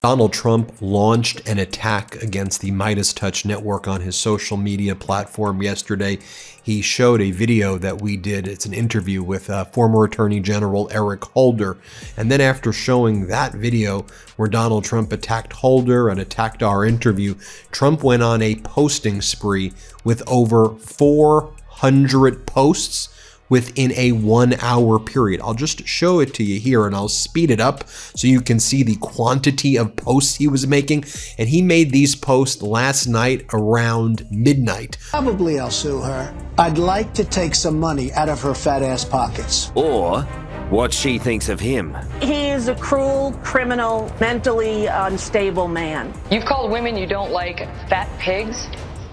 Donald Trump launched an attack against the Midas Touch network on his social media platform yesterday. He showed a video that we did. It's an interview with former Attorney General Eric Holder. And then after showing that video where Donald Trump attacked Holder and attacked our interview, Trump went on a posting spree with over 400 posts within a 1 hour period. I'll just show it to you here and I'll speed it up so you can see the quantity of posts he was making. And he made these posts last night around midnight. Probably I'll sue her. I'd like to take some money out of her fat ass pockets. Or what she thinks of him. He is a cruel, criminal, mentally unstable man. You've called women you don't like fat pigs,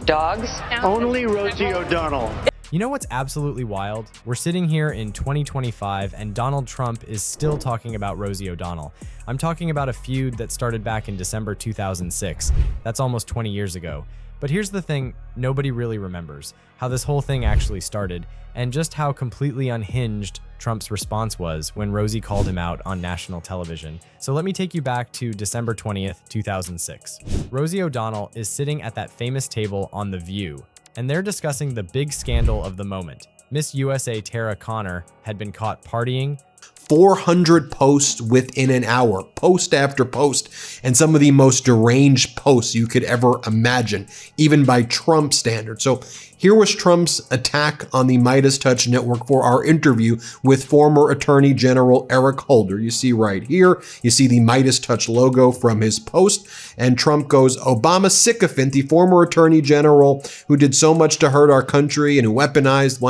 dogs. Only Rosie O'Donnell. You know what's absolutely wild? We're sitting here in 2025 and Donald Trump is still talking about Rosie O'Donnell. I'm talking about a feud that started back in December 2006. That's almost 20 years ago. But here's the thing nobody really remembers, how this whole thing actually started, and just how completely unhinged Trump's response was when Rosie called him out on national television. So let me take you back to December 20th, 2006. Rosie O'Donnell is sitting at that famous table on The View, and they're discussing the big scandal of the moment. Miss USA Tara Conner had been caught partying. 400 posts within an hour, post after post, and some of the most deranged posts you could ever imagine, even by Trump standards. So here was Trump's attack on the Midas Touch network for our interview with former Attorney General Eric Holder. You see right here, you see the Midas Touch logo from his post, and Trump goes, "Obama sycophant, the former Attorney General who did so much to hurt our country and who weaponized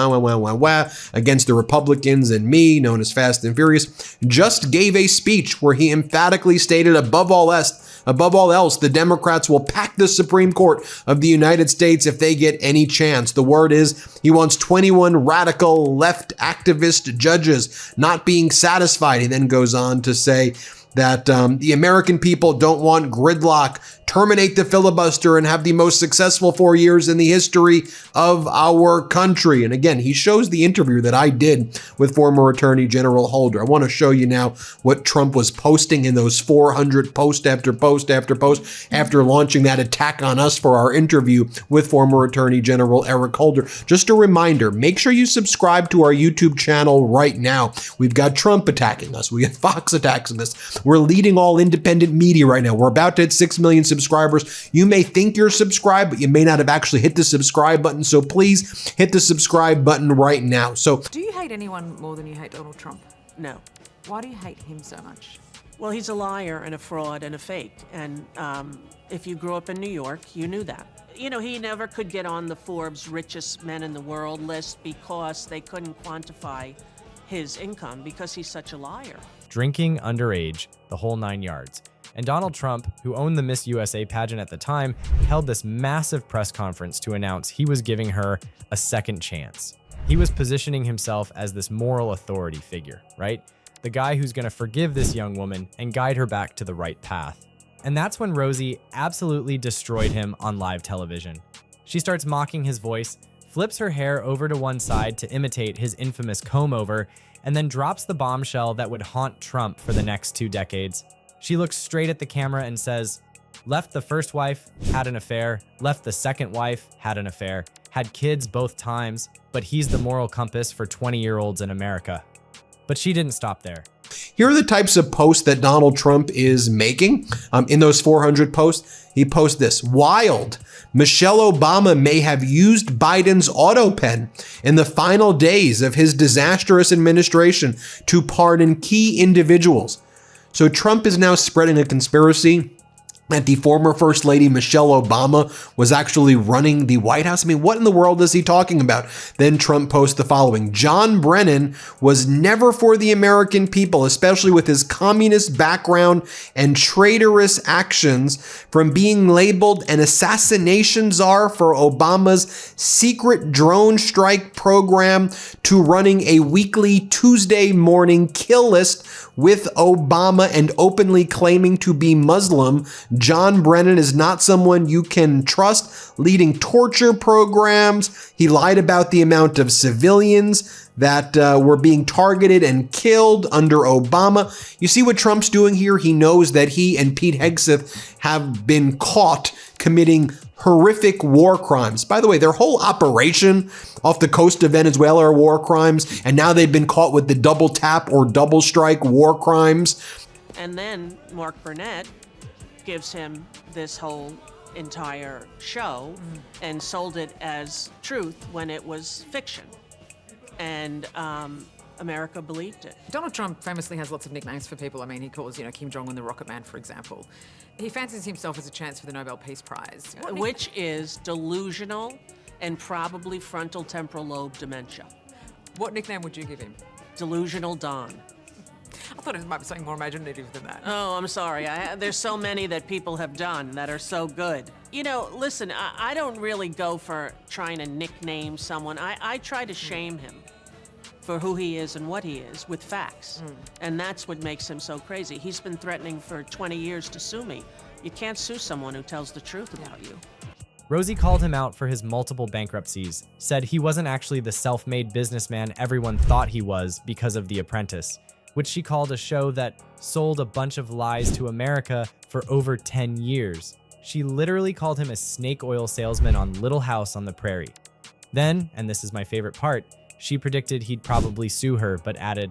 against the Republicans and me, known as Fast and Furious, just gave a speech where he emphatically stated above all else, the Democrats will pack the Supreme Court of the United States if they get any chance. The word is he wants 21 radical left activist judges not being satisfied." He then goes on to say that the American people don't want gridlock, terminate the filibuster, and have the most successful 4 years in the history of our country. And again, he shows the interview that I did with former Attorney General Holder. I want to show you now what Trump was posting in those 400 post after post after post after launching that attack on us for our interview with former Attorney General Eric Holder. Just a reminder, make sure you subscribe to our YouTube channel right now. We've got Trump attacking us. We got Fox attacking us. We're leading all independent media right now. We're about to hit 6 million subscribers. You may think you're subscribed, but you may not have actually hit the subscribe button. So please hit the subscribe button right now. So, do you hate anyone more than you hate Donald Trump? No. Why do you hate him so much? Well, he's a liar and a fraud and a fake. And if you grew up in New York, you knew that. You know, he never could get on the Forbes richest men in the world list because they couldn't quantify his income because he's such a liar. Drinking, underage, the whole 9 yards. And Donald Trump, who owned the Miss USA pageant at the time, held this massive press conference to announce he was giving her a second chance. He was positioning himself as this moral authority figure, right? The guy who's going to forgive this young woman and guide her back to the right path. And that's when Rosie absolutely destroyed him on live television. She starts mocking his voice, flips her hair over to one side to imitate his infamous comb-over, and then drops the bombshell that would haunt Trump for the next 2 decades. She looks straight at the camera and says, "Left the first wife, had an affair. Left the second wife, had an affair. Had kids both times, but he's the moral compass for 20-year-olds in America." But she didn't stop there. here are the types of posts that Donald Trump is making. In those 400 posts, he posts this: wild. Michelle Obama may have used Biden's auto pen in the final days of his disastrous administration to pardon key individuals. So Trump is now spreading a conspiracy that the former First Lady Michelle Obama was actually running the White House. I mean, what in the world is he talking about? Then Trump posts the following: John Brennan was never for the American people, especially with his communist background and traitorous actions, from being labeled an assassination czar for Obama's secret drone strike program to running a weekly Tuesday morning kill list with Obama and openly claiming to be Muslim. John Brennan is not someone you can trust leading torture programs. He lied about the amount of civilians that were being targeted and killed under Obama. You see what Trump's doing here? He knows that he and Pete Hegseth have been caught committing horrific war crimes. By the way, their whole operation off the coast of Venezuela are war crimes, and now they've been caught with the double tap or double strike war crimes. And then Mark Burnett gives him this whole entire show and sold it as truth when it was fiction. And America believed it. Donald Trump famously has lots of nicknames for people. I mean, he calls, Kim Jong-un the Rocket Man, for example. He fancies himself as a chance for the Nobel Peace Prize. Which is delusional and probably frontal temporal lobe dementia. What nickname would you give him? Delusional Don. I thought it might be something more imaginative than that. Oh, I'm sorry. There's so many that people have done that are so good. Listen, I don't really go for trying to nickname someone. I try to shame him for who he is and what he is with facts. And that's what makes him so crazy. He's been threatening for 20 years to sue me. You can't sue someone who tells the truth about you. Rosie called him out for his multiple bankruptcies, said he wasn't actually the self-made businessman everyone thought he was because of The Apprentice, which she called a show that sold a bunch of lies to America for over 10 years. She literally called him a snake oil salesman on Little House on the Prairie. Then, and this is my favorite part, she predicted he'd probably sue her, but added,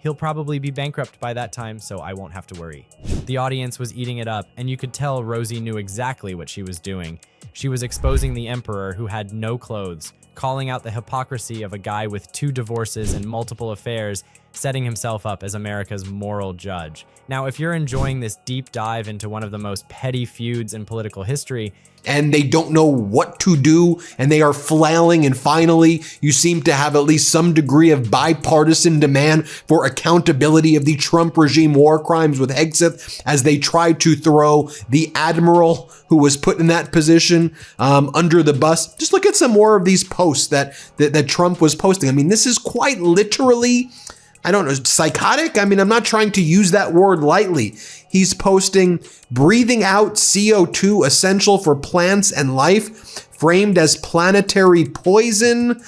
"He'll probably be bankrupt by that time, so I won't have to worry." The audience was eating it up, and you could tell Rosie knew exactly what she was doing. She was exposing the emperor who had no clothes, calling out the hypocrisy of a guy with 2 divorces and multiple affairs, setting himself up as America's moral judge. Now, if you're enjoying this deep dive into one of the most petty feuds in political history, and they don't know what to do, and they are flailing, and finally, you seem to have at least some degree of bipartisan demand for accountability of the Trump regime war crimes with Hegseth as they try to throw the admiral who was put in that position under the bus. Just look at some more of these posts that Trump was posting. I mean, this is quite literally, I don't know, psychotic? I mean, I'm not trying to use that word lightly. He's posting breathing out CO2 essential for plants and life, framed as planetary poison,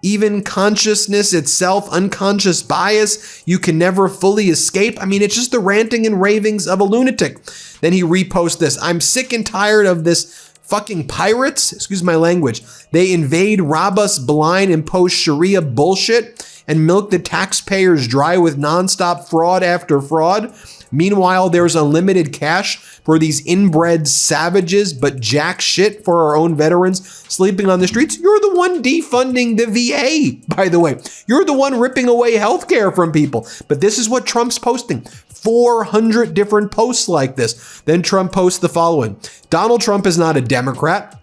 even consciousness itself, unconscious bias, you can never fully escape. I mean, it's just the ranting and ravings of a lunatic. Then he reposts this. I'm sick and tired of this fucking pirates, excuse my language. They invade, rob us blind, impose Sharia bullshit, and milk the taxpayers dry with nonstop fraud after fraud. Meanwhile, there's unlimited cash for these inbred savages, but jack shit for our own veterans sleeping on the streets. You're the one defunding the VA, by the way. You're the one ripping away healthcare from people. But this is what Trump's posting. 400 different posts like this. Then Trump posts the following. Donald Trump is not a Democrat.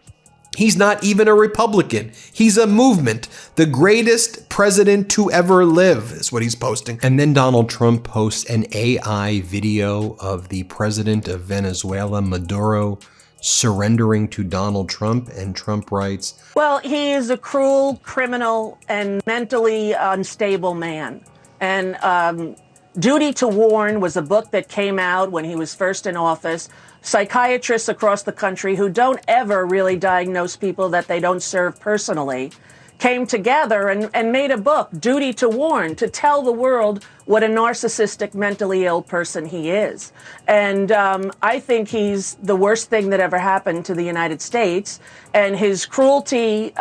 He's not even a Republican. He's a movement. The greatest president to ever live is what he's posting. And then Donald Trump posts an AI video of the president of Venezuela, Maduro, surrendering to Donald Trump. And Trump writes, Well, he is a cruel, criminal, and mentally unstable man. And Duty to Warn was a book that came out when he was first in office. Psychiatrists across the country who don't ever really diagnose people that they don't serve personally came together and made a book, Duty to Warn, to tell the world what a narcissistic, mentally ill person he is. And I think he's the worst thing that ever happened to the United States, and his cruelty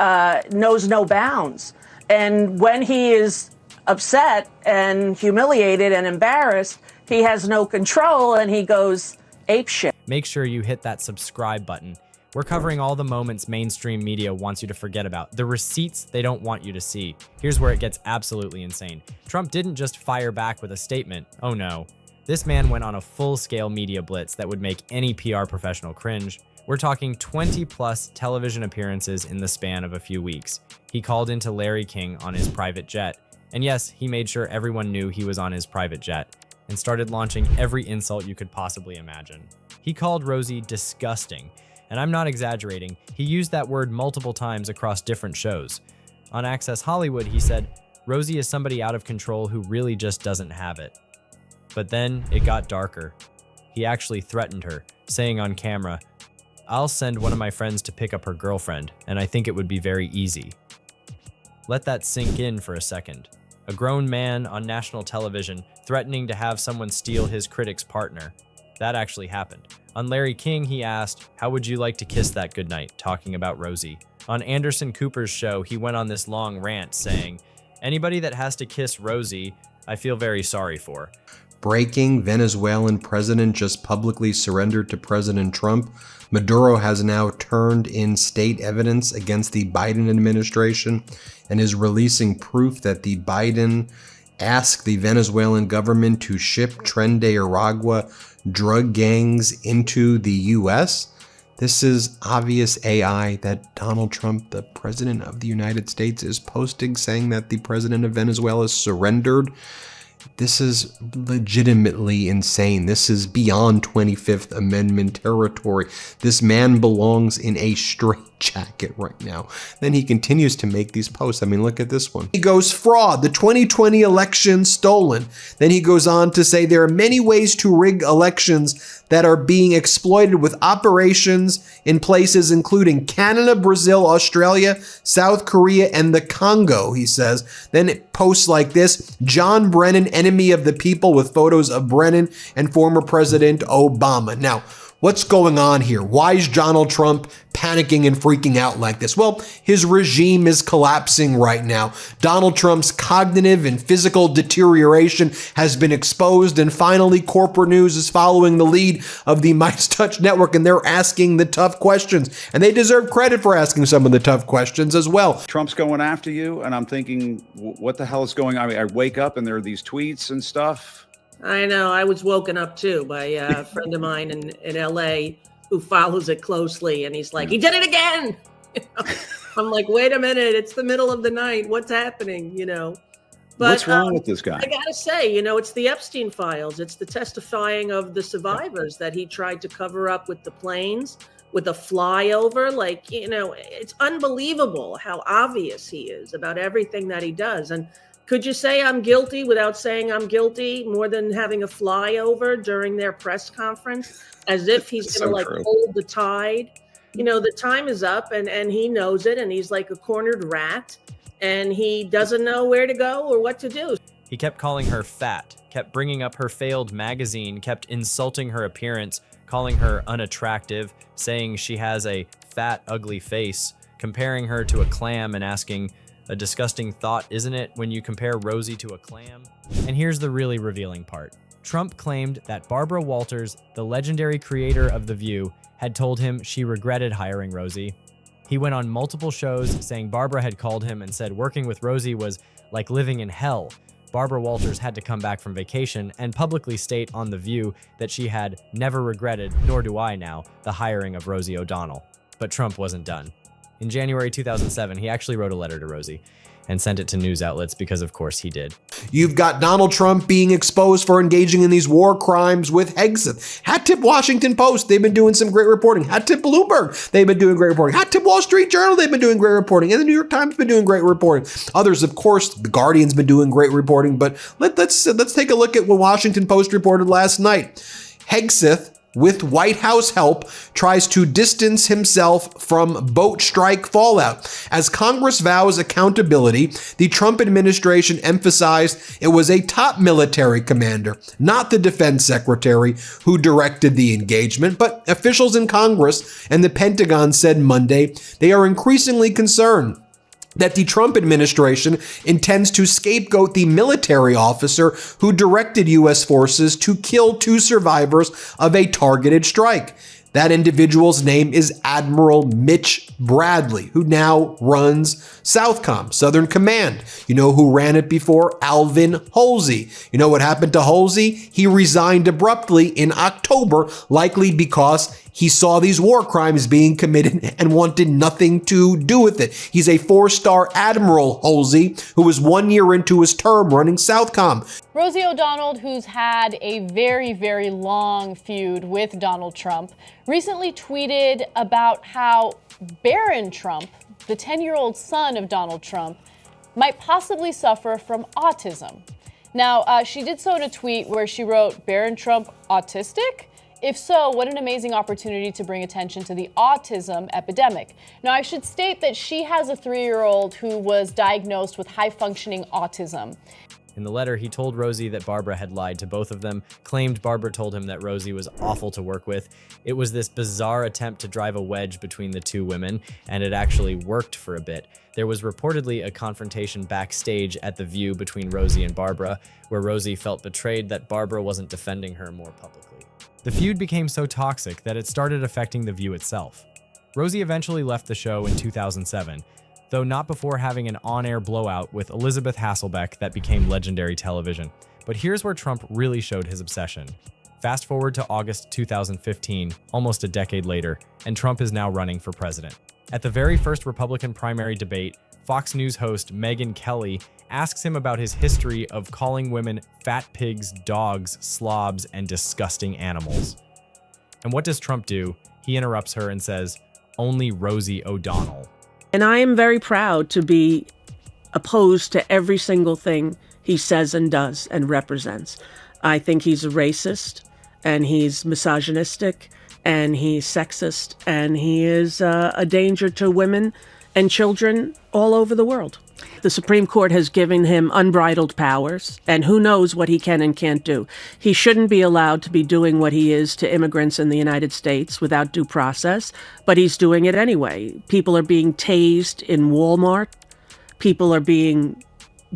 knows no bounds. And when he is upset and humiliated and embarrassed, he has no control and he goes apeshit. Make sure you hit that subscribe button. We're covering all the moments mainstream media wants you to forget about, the receipts they don't want you to see. Here's where it gets absolutely insane. Trump didn't just fire back with a statement. Oh no. This man went on a full-scale media blitz that would make any PR professional cringe. We're talking 20+ television appearances in the span of a few weeks. He called into Larry King on his private jet. And yes, he made sure everyone knew he was on his private jet, and started launching every insult you could possibly imagine. He called Rosie disgusting, and I'm not exaggerating, he used that word multiple times across different shows. On Access Hollywood, he said, Rosie is somebody out of control who really just doesn't have it. But then it got darker. He actually threatened her, saying on camera, "I'll send one of my friends to pick up her girlfriend, and I think it would be very easy." Let that sink in for a second. A grown man on national television threatening to have someone steal his critic's partner. That actually happened. On Larry King, he asked, "How would you like to kiss that goodnight?" talking about Rosie. On Anderson Cooper's show, he went on this long rant saying, "Anybody that has to kiss Rosie, I feel very sorry for." Breaking: Venezuelan president just publicly surrendered to President Trump. Maduro has now turned in state evidence against the Biden administration and is releasing proof that the Biden asked the Venezuelan government to ship Tren de Aragua drug gangs into the U.S. This is obvious AI that Donald Trump, the president of the United States, is posting saying that the president of Venezuela surrendered. This is legitimately insane. This is beyond 25th Amendment territory. This man belongs in a straitjacket right now. Then he continues to make these posts. I mean, look at this one. He goes, fraud, the 2020 election stolen. Then he goes on to say there are many ways to rig elections that are being exploited with operations in places including Canada, Brazil, Australia, South Korea, and the Congo, he says. Then it posts like this: John Brennan, enemy of the people, with photos of Brennan and former President Obama. Now, what's going on here? Why is Donald Trump panicking and freaking out like this? Well, his regime is collapsing right now. Donald Trump's cognitive and physical deterioration has been exposed, and finally corporate news is following the lead of the Midas Touch Network, and they're asking the tough questions, and they deserve credit for asking some of the tough questions as well. Trump's going after you, and I'm thinking, what the hell is going on? I mean, I wake up and there are these tweets and stuff. I know. I was woken up too by a friend of mine in LA who follows it closely, and he's like, "He did it again." You know? I'm like, "Wait a minute! It's the middle of the night. What's happening?" You know. But what's wrong with this guy? I gotta say, it's the Epstein files. It's the testifying of the survivors that he tried to cover up with the planes, with a flyover. Like, it's unbelievable how obvious he is about everything that he does. And could you say I'm guilty without saying I'm guilty more than having a flyover during their press conference as if he's going to hold the tide? The time is up and he knows it, and he's like a cornered rat and he doesn't know where to go or what to do. He kept calling her fat, kept bringing up her failed magazine, kept insulting her appearance, calling her unattractive, saying she has a fat, ugly face, comparing her to a clam and asking, "A disgusting thought, isn't it, when you compare Rosie to a clam?" And here's the really revealing part. Trump claimed that Barbara Walters, the legendary creator of The View, had told him she regretted hiring Rosie. He went on multiple shows saying Barbara had called him and said working with Rosie was like living in hell. Barbara Walters had to come back from vacation and publicly state on The View that she had never regretted, nor do I now, the hiring of Rosie O'Donnell. But Trump wasn't done. In January 2007, he actually wrote a letter to Rosie and sent it to news outlets because, of course, he did. You've got Donald Trump being exposed for engaging in these war crimes with Hegseth. Hat tip Washington Post, they've been doing some great reporting. Hat tip Bloomberg, they've been doing great reporting. Hat tip Wall Street Journal, they've been doing great reporting. And the New York Times has been doing great reporting. Others, of course, The Guardian's been doing great reporting. But let's take a look at what Washington Post reported last night. Hegseth, with White House help, tries to distance himself from boat strike fallout. As Congress vows accountability, the Trump administration emphasized it was a top military commander, not the defense secretary, who directed the engagement. But officials in Congress and the Pentagon said Monday they are increasingly concerned that the Trump administration intends to scapegoat the military officer who directed U.S. forces to kill 2 survivors of a targeted strike. That individual's name is Admiral Mitch Bradley, who now runs Southcom, Southern Command. You know who ran it before? Alvin Halsey. You know what happened to Halsey? He resigned abruptly in October, likely because he saw these war crimes being committed and wanted nothing to do with it. He's a 4-star Admiral Halsey, who was 1 year into his term running Southcom. Rosie O'Donnell, who's had a very, very long feud with Donald Trump, recently tweeted about how Barron Trump, the 10-year-old son of Donald Trump, might possibly suffer from autism. Now, she did so in a tweet where she wrote, "Barron Trump autistic?" If so, what an amazing opportunity to bring attention to the autism epidemic. Now, I should state that she has a 3-year-old who was diagnosed with high-functioning autism. In the letter, he told Rosie that Barbara had lied to both of them, claimed Barbara told him that Rosie was awful to work with. It was this bizarre attempt to drive a wedge between the two women, and it actually worked for a bit. There was reportedly a confrontation backstage at The View between Rosie and Barbara, where Rosie felt betrayed that Barbara wasn't defending her more publicly. The feud became so toxic that it started affecting The View itself. Rosie eventually left the show in 2007, though not before having an on-air blowout with Elizabeth Hasselbeck that became legendary television. But here's where Trump really showed his obsession. Fast forward to August 2015, almost a decade later, and Trump is now running for president. At the very first Republican primary debate, Fox News host Megyn Kelly asks him about his history of calling women fat pigs, dogs, slobs, and disgusting animals. And what does Trump do? He interrupts her and says, "Only Rosie O'Donnell." And I am very proud to be opposed to every single thing he says and does and represents. I think he's a racist, and he's misogynistic, and he's sexist, and he is a danger to women and children all over the world. The Supreme Court has given him unbridled powers, and who knows what he can and can't do. He shouldn't be allowed to be doing what he is to immigrants in the United States without due process, but he's doing it anyway. People are being tased in Walmart. People are being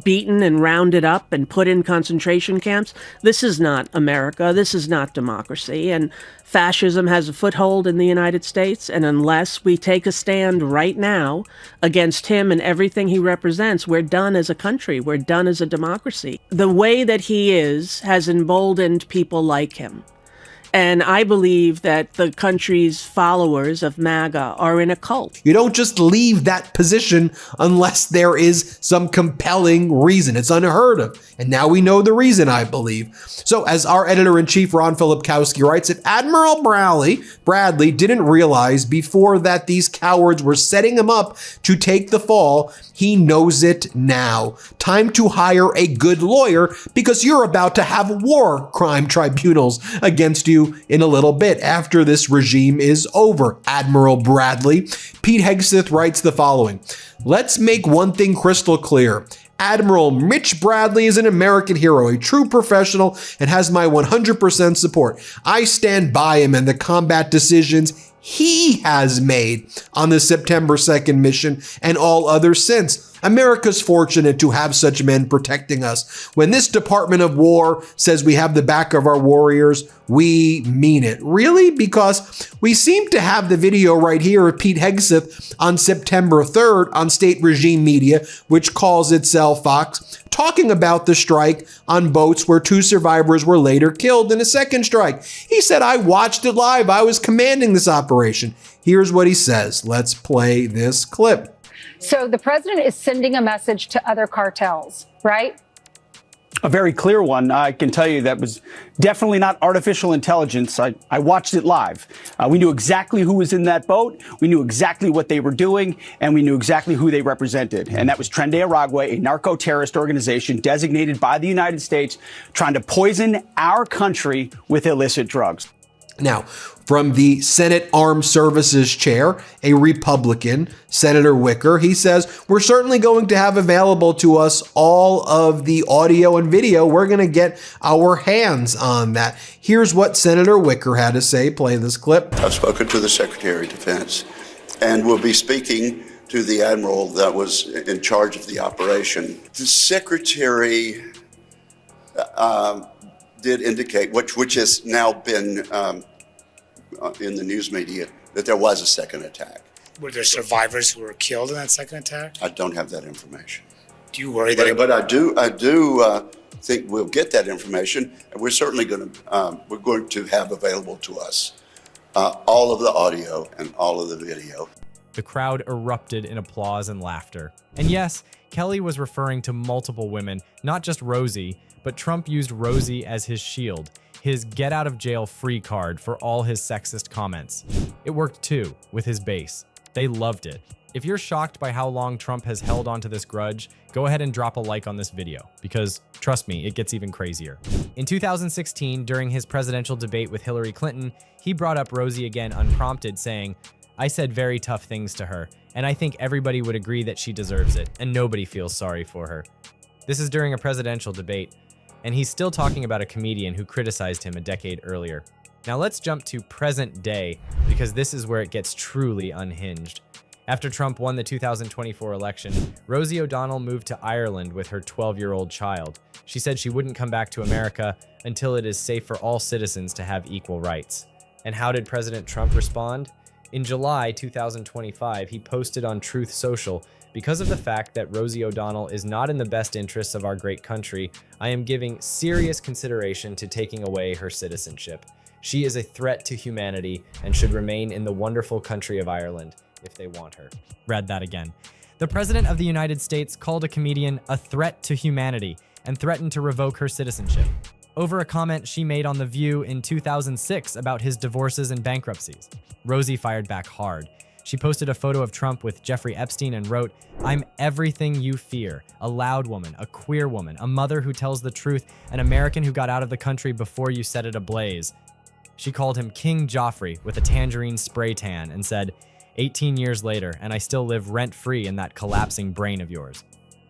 beaten and rounded up and put in concentration camps. This is not America. This is not democracy. And fascism has a foothold in the United States. And unless we take a stand right now against him and everything he represents, we're done as a country. We're done as a democracy. The way that he is has emboldened people like him. And I believe that the country's followers of MAGA are in a cult. You don't just leave that position unless there is some compelling reason. It's unheard of. And now we know the reason, I believe. So as our editor-in-chief, Ron Filipkowski, writes, if Admiral Bradley didn't realize before that these cowards were setting him up to take the fall, he knows it now. Time to hire a good lawyer because you're about to have war crime tribunals against you in a little bit after this regime is over, Admiral Bradley. Pete Hegseth writes the following. Let's make one thing crystal clear. Admiral Mitch Bradley is an American hero, a true professional, and has my 100% support. I stand by him and the combat decisions he has made on the September 2nd mission and all others since. America's fortunate to have such men protecting us. When this Department of War says we have the back of our warriors, we mean it. Really? Because we seem to have the video right here of Pete Hegseth on September 3rd on state regime media, which calls itself Fox, talking about the strike on boats where 2 survivors were later killed in a second strike. He said, I watched it live. I was commanding this operation. Here's what he says. Let's play this clip. So the president is sending a message to other cartels, right? A very clear one. I can tell you that was definitely not artificial intelligence. I watched it live. We knew exactly who was in that boat. We knew exactly what they were doing, and we knew exactly who they represented. And that was Tren de Aragua, a narco-terrorist organization designated by the United States, trying to poison our country with illicit drugs. Now, from the Senate Armed Services Chair, a Republican, Senator Wicker, he says, we're certainly going to have available to us all of the audio and video. We're going to get our hands on that. Here's what Senator Wicker had to say. Play this clip. I've spoken to the Secretary of Defense and will be speaking to the Admiral that was in charge of the operation. The Secretary did indicate, which has now been in the news media, that there was a second attack. Were there survivors who were killed in that second attack? I don't have that information. Do you worry that? But I do think we'll get that information, and we're certainly going to have available to us all of the audio and all of the video. The crowd erupted in applause and laughter. And yes, Kelly was referring to multiple women, not just Rosie, but Trump used Rosie as his shield, his get out of jail free card for all his sexist comments. It worked too, with his base. They loved it. If you're shocked by how long Trump has held onto this grudge, go ahead and drop a like on this video, because trust me, it gets even crazier. In 2016, during his presidential debate with Hillary Clinton, he brought up Rosie again unprompted, saying, "I said very tough things to her, and I think everybody would agree that she deserves it, and nobody feels sorry for her." This is during a presidential debate, and he's still talking about a comedian who criticized him a decade earlier. Now let's jump to present day, because this is where it gets truly unhinged. After Trump won the 2024 election, Rosie O'Donnell moved to Ireland with her 12-year-old child. She said she wouldn't come back to America until it is safe for all citizens to have equal rights. And how did President Trump respond? In July 2025, he posted on Truth Social, "Because of the fact that Rosie O'Donnell is not in the best interests of our great country, I am giving serious consideration to taking away her citizenship. She is a threat to humanity and should remain in the wonderful country of Ireland if they want her." Read that again. The President of the United States called a comedian a threat to humanity and threatened to revoke her citizenship over a comment she made on The View in 2006 about his divorces and bankruptcies. Rosie fired back hard. She posted a photo of Trump with Jeffrey Epstein and wrote, "I'm everything you fear, a loud woman, a queer woman, a mother who tells the truth, an American who got out of the country before you set it ablaze." She called him King Joffrey with a tangerine spray tan and said, 18 years later, and I still live rent-free in that collapsing brain of yours.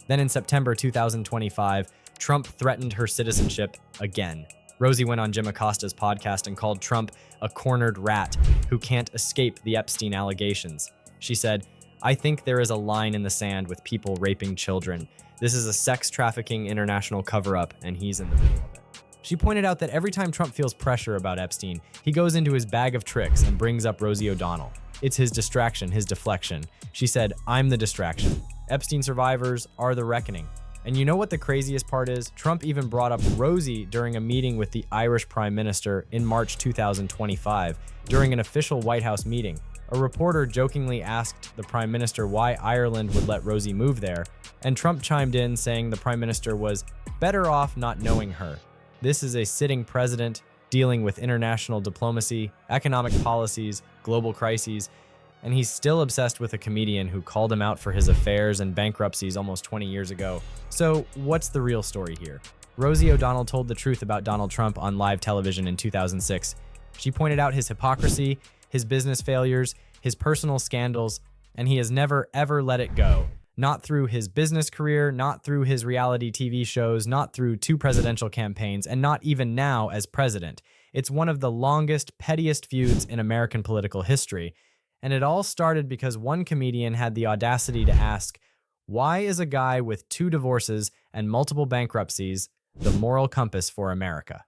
Then in September 2025, Trump threatened her citizenship again. Rosie went on Jim Acosta's podcast and called Trump a cornered rat who can't escape the Epstein allegations. She said, "I think there is a line in the sand with people raping children. This is a sex trafficking international cover-up, and he's in the middle of it." She pointed out that every time Trump feels pressure about Epstein, he goes into his bag of tricks and brings up Rosie O'Donnell. It's his distraction, his deflection. She said, "I'm the distraction. Epstein survivors are the reckoning." And you know what the craziest part is? Trump even brought up Rosie during a meeting with the Irish Prime Minister in March 2025, during an official White House meeting. A reporter jokingly asked the Prime Minister why Ireland would let Rosie move there, and Trump chimed in saying the Prime Minister was better off not knowing her. This is a sitting president dealing with international diplomacy, economic policies, global crises, and he's still obsessed with a comedian who called him out for his affairs and bankruptcies almost 20 years ago. So what's the real story here? Rosie O'Donnell told the truth about Donald Trump on live television in 2006. She pointed out his hypocrisy, his business failures, his personal scandals, and he has never ever let it go. Not through his business career, not through his reality TV shows, not through 2 presidential campaigns, and not even now as president. It's one of the longest, pettiest feuds in American political history. And it all started because one comedian had the audacity to ask, why is a guy with 2 divorces and multiple bankruptcies the moral compass for America?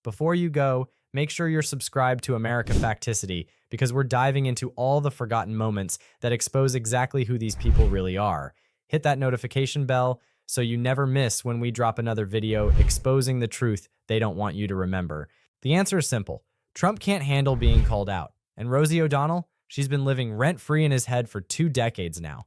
Before you go, make sure you're subscribed to America Facticity, because we're diving into all the forgotten moments that expose exactly who these people really are. Hit that notification bell so you never miss when we drop another video exposing the truth they don't want you to remember. The answer is simple. Trump can't handle being called out. And Rosie O'Donnell, she's been living rent-free in his head for 2 decades now.